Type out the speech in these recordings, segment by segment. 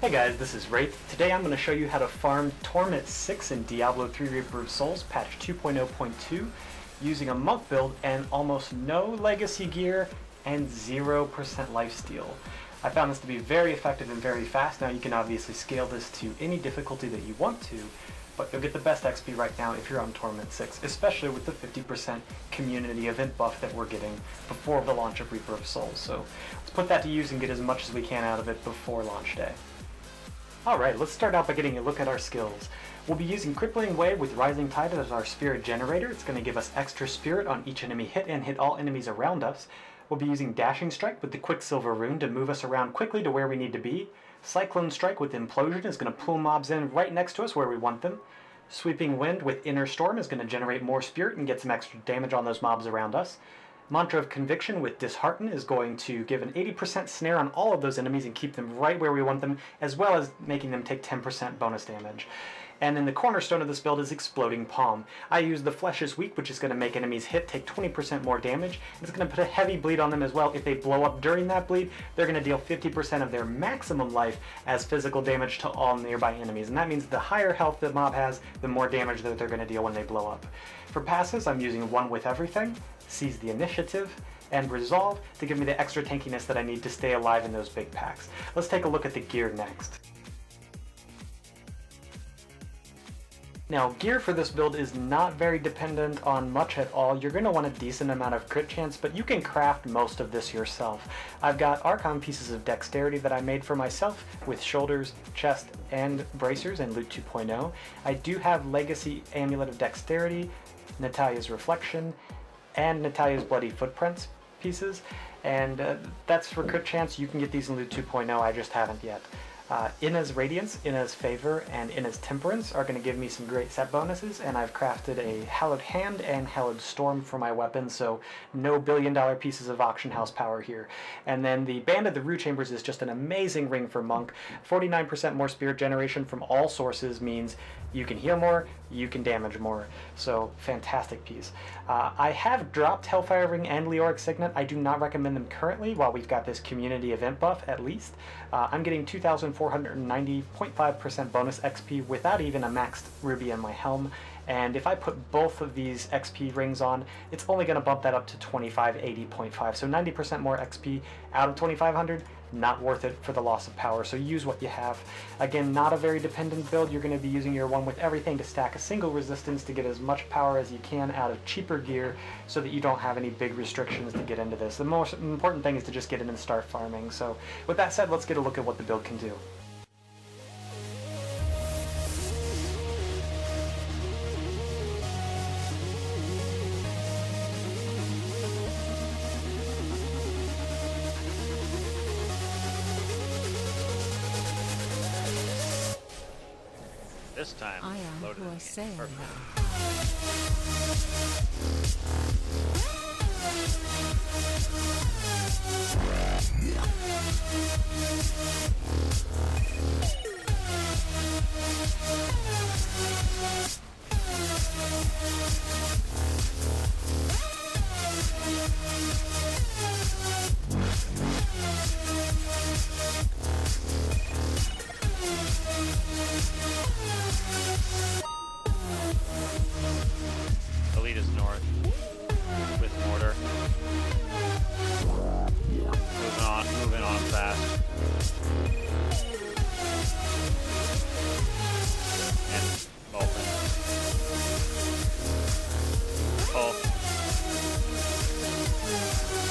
Hey guys, this is Wraith. Today I'm going to show you how to farm Torment 6 in Diablo III Reaper of Souls, patch 2.0.2, using a monk build and almost no legacy gear and 0% lifesteal. I found this to be very effective and very fast. Now you can obviously scale this to any difficulty that you want to, but you'll get the best XP right now if you're on Torment 6, especially with the 50% community event buff that we're getting before the launch of Reaper of Souls. So let's put that to use and get as much as we can out of it before launch day. Alright, let's start out by getting a look at our skills. We'll be using Crippling Wave with Rising Tide as our spirit generator. It's going to give us extra spirit on each enemy hit and hit all enemies around us. We'll be using Dashing Strike with the Quicksilver rune to move us around quickly to where we need to be. Cyclone Strike with Implosion is going to pull mobs in right next to us where we want them. Sweeping Wind with Inner Storm is going to generate more spirit and get some extra damage on those mobs around us. Mantra of Conviction with Dishearten is going to give an 80% snare on all of those enemies and keep them right where we want them, as well as making them take 10% bonus damage. And then the cornerstone of this build is Exploding Palm. I use the Flesh is Weak, which is going to make enemies hit take 20% more damage. It's going to put a heavy bleed on them as well. If they blow up during that bleed, they're going to deal 50% of their maximum life as physical damage to all nearby enemies. And that means the higher health the mob has, the more damage that they're going to deal when they blow up. For passives, I'm using One with Everything, Seize the Initiative, and Resolve to give me the extra tankiness that I need to stay alive in those big packs. Let's take a look at the gear next. Now, gear for this build is not very dependent on much at all. You're going to want a decent amount of crit chance, but you can craft most of this yourself. I've got Archon pieces of dexterity that I made for myself with shoulders, chest, and bracers in Loot 2.0. I do have Legacy Amulet of Dexterity, Natalia's Reflection, and Natalia's Bloody Footprints pieces, and that's for crit chance. You can get these in Loot 2.0, I just haven't yet. Ina's Radiance, Ina's Favor, and Ina's Temperance are going to give me some great set bonuses, and I've crafted a Hallowed Hand and Hallowed Storm for my weapons, so no billion-dollar pieces of auction house power here. And then the Band of the Rue Chambers is just an amazing ring for Monk. 49% more spirit generation from all sources means you can heal more, you can damage more, so fantastic piece. I have dropped Hellfire Ring and Leoric Signet. I do not recommend them currently while we've got this community event buff, at least. I'm getting 2,490.5% bonus XP without even a maxed ruby in my helm, and if I put both of these XP rings on, it's only going to bump that up to 2580.5, so 90% more XP out of 2500. Not worth it for the loss of power, so use what you have. Again, not a very dependent build. You're going to be using your One with Everything to stack a single resistance to get as much power as you can out of cheaper gear so that you don't have any big restrictions to get into this. The most important thing is to just get in and start farming. So with that said, let's get a look at what the build can do. This time, I am loaded who I in. say I am. The lead is north with mortar. Moving on fast. And bolting. Pull.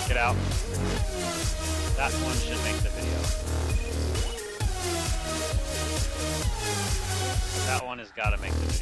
Get out. That one should make the video. That one has got to make the video.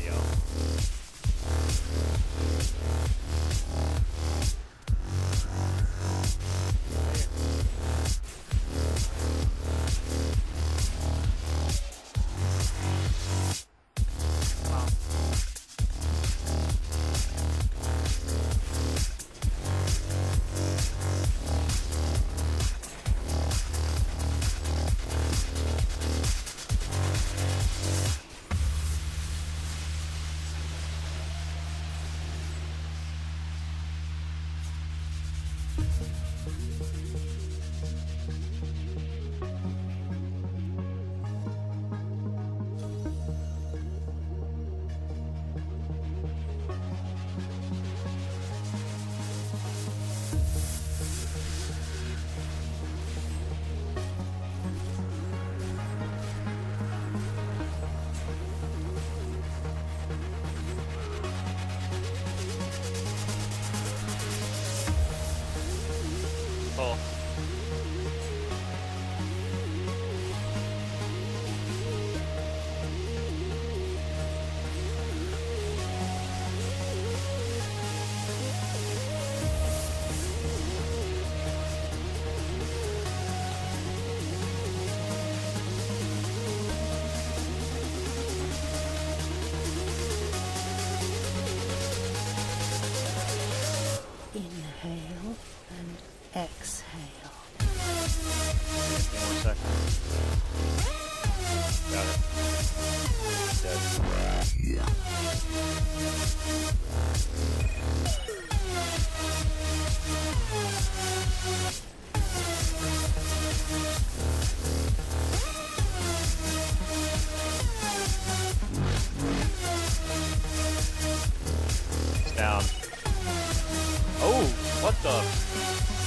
pull. Inhale and exhale. 15 more seconds. Got it. Dead. It's down. Oh, what the?